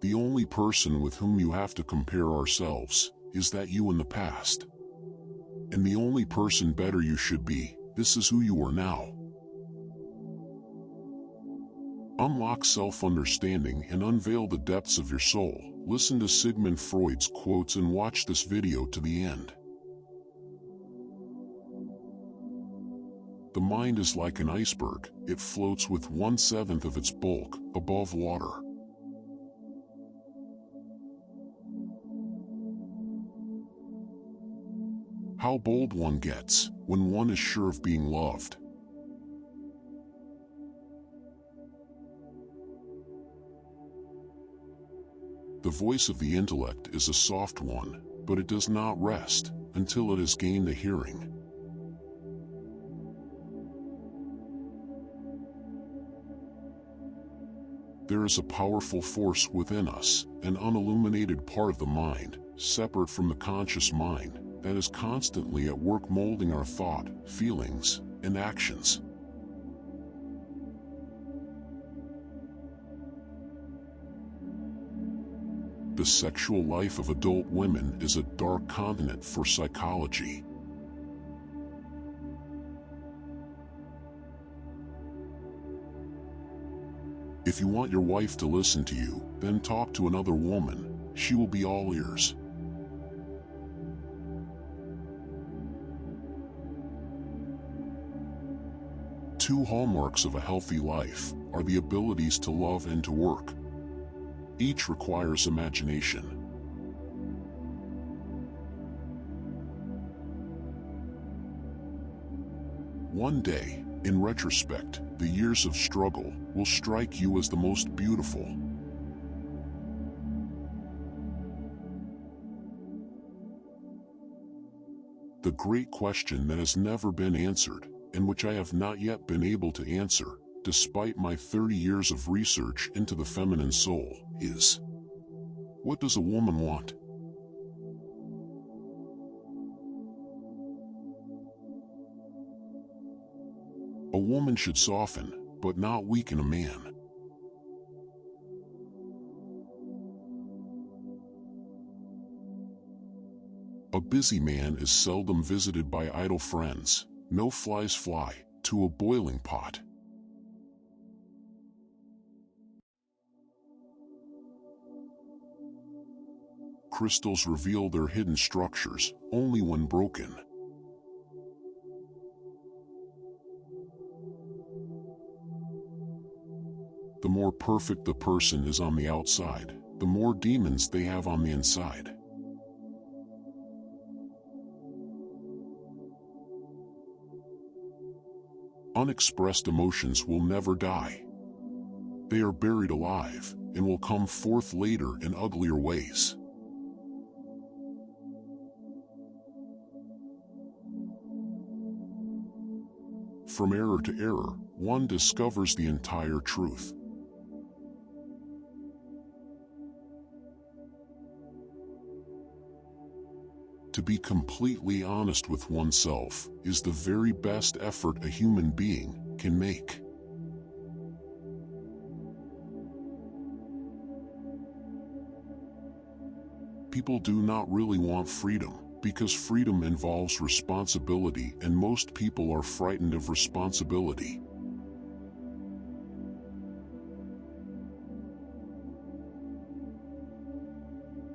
The only person with whom you have to compare ourselves is that you in the past. And the only person better you should be, this is who you are now. Unlock self-understanding and unveil the depths of your soul. Listen to Sigmund Freud's quotes and watch this video to the end. The mind is like an iceberg. It floats with 1/7 of its bulk above water. How bold one gets when one is sure of being loved. The voice of the intellect is a soft one, but it does not rest until it has gained a hearing. There is a powerful force within us, an unilluminated part of the mind, separate from the conscious mind, that is constantly at work molding our thought, feelings, and actions. The sexual life of adult women is a dark continent for psychology. If you want your wife to listen to you, then talk to another woman. She will be all ears. Two hallmarks of a healthy life are the abilities to love and to work. Each requires imagination. One day, in retrospect, the years of struggle will strike you as the most beautiful. The great question that has never been answered, and which I have not yet been able to answer, despite my 30 years of research into the feminine soul, is: what does a woman want? A woman should soften, but not weaken a man. A busy man is seldom visited by idle friends. No flies fly to a boiling pot. Crystals reveal their hidden structures only when broken. The more perfect the person is on the outside, the more demons they have on the inside. Unexpressed emotions will never die. They are buried alive and will come forth later in uglier ways. From error to error, one discovers the entire truth. To be completely honest with oneself is the very best effort a human being can make. People do not really want freedom, because freedom involves responsibility, and most people are frightened of responsibility.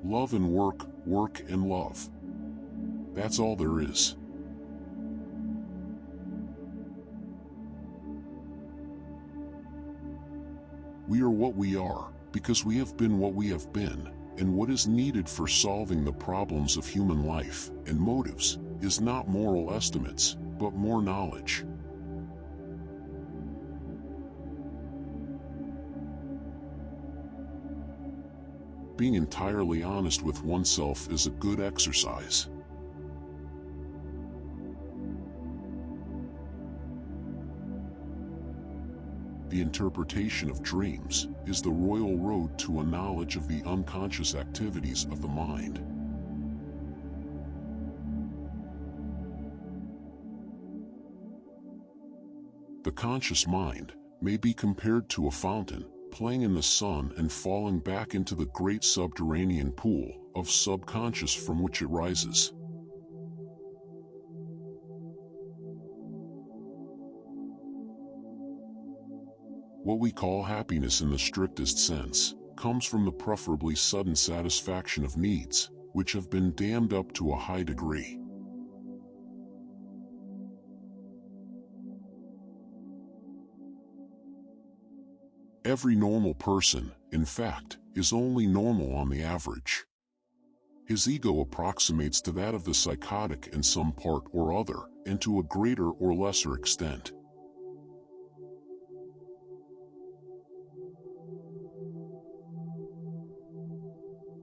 Love and work, work and love. That's all there is. We are what we are, because we have been what we have been, and what is needed for solving the problems of human life and motives is not moral estimates, but more knowledge. Being entirely honest with oneself is a good exercise. The interpretation of dreams is the royal road to a knowledge of the unconscious activities of the mind. The conscious mind may be compared to a fountain playing in the sun and falling back into the great subterranean pool of subconscious from which it rises. What we call happiness in the strictest sense comes from the preferably sudden satisfaction of needs, which have been dammed up to a high degree. Every normal person, in fact, is only normal on the average. His ego approximates to that of the psychotic in some part or other, and to a greater or lesser extent.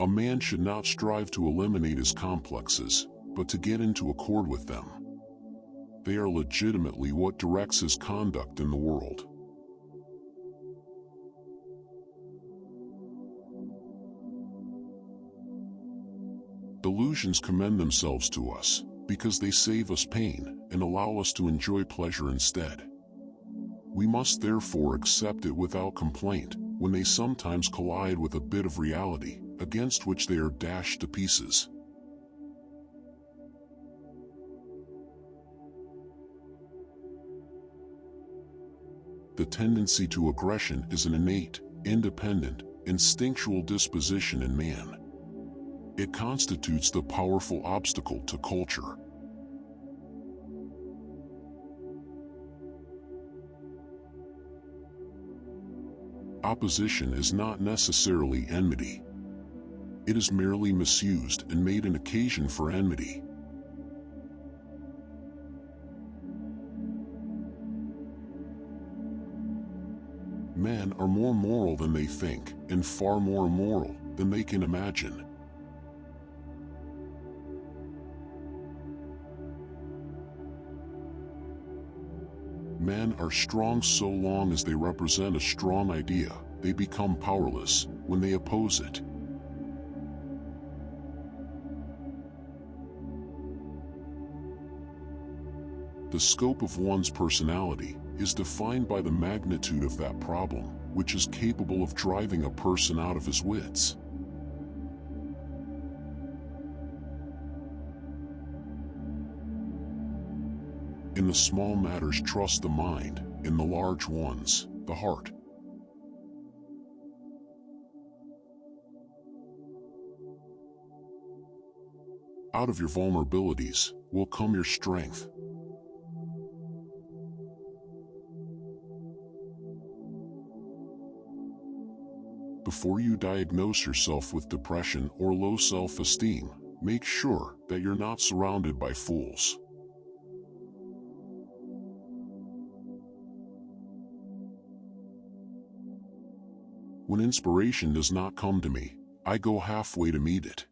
A man should not strive to eliminate his complexes, but to get into accord with them. They are legitimately what directs his conduct in the world. Delusions commend themselves to us, because they save us pain and allow us to enjoy pleasure instead. We must therefore accept it without complaint, when they sometimes collide with a bit of reality, against which they are dashed to pieces. The tendency to aggression is an innate, independent, instinctual disposition in man. It constitutes the powerful obstacle to culture. Opposition is not necessarily enmity. It is merely misused and made an occasion for enmity. Men are more moral than they think, and far more immoral than they can imagine. Men are strong so long as they represent a strong idea. They become powerless when they oppose it. The scope of one's personality is defined by the magnitude of that problem, which is capable of driving a person out of his wits. In the small matters trust the mind, in the large ones, the heart. Out of your vulnerabilities will come your strength. Before you diagnose yourself with depression or low self-esteem, make sure that you're not surrounded by fools. When inspiration does not come to me, I go halfway to meet it.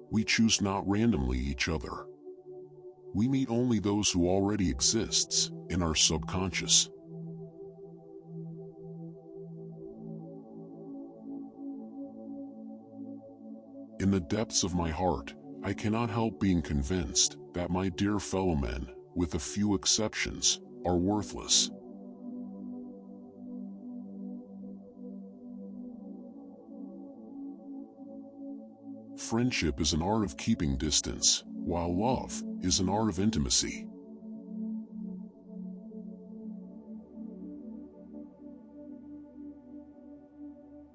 We choose not randomly each other. We meet only those who already exists in our subconscious. In the depths of my heart, I cannot help being convinced that my dear fellow men, with a few exceptions, are worthless. Friendship is an art of keeping distance, while love is an art of intimacy.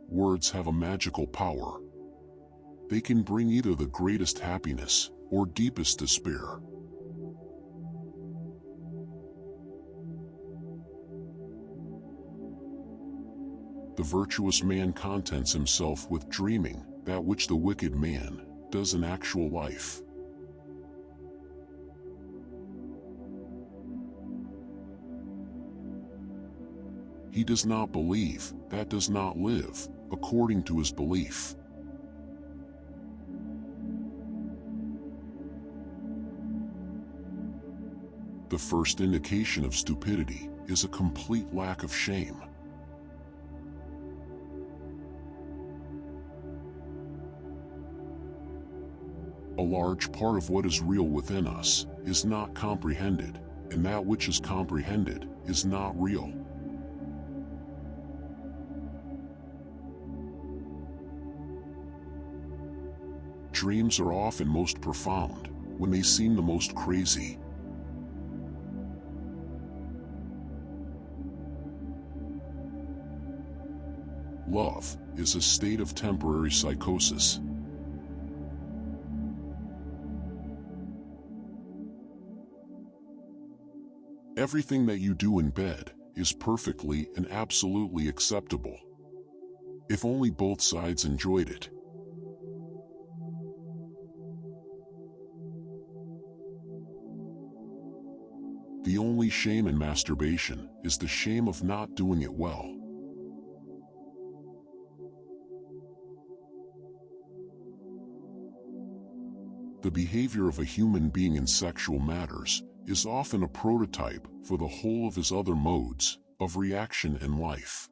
Words have a magical power. They can bring either the greatest happiness or deepest despair. The virtuous man contents himself with dreaming that which the wicked man does in actual life. He does not believe that does not live according to his belief. The first indication of stupidity is a complete lack of shame. A large part of what is real within us is not comprehended, and that which is comprehended is not real. Dreams are often most profound when they seem the most crazy. Love is a state of temporary psychosis. Everything that you do in bed is perfectly and absolutely acceptable, if only both sides enjoyed it. The only shame in masturbation is the shame of not doing it well. The behavior of a human being in sexual matters is often a prototype for the whole of his other modes of reaction in life.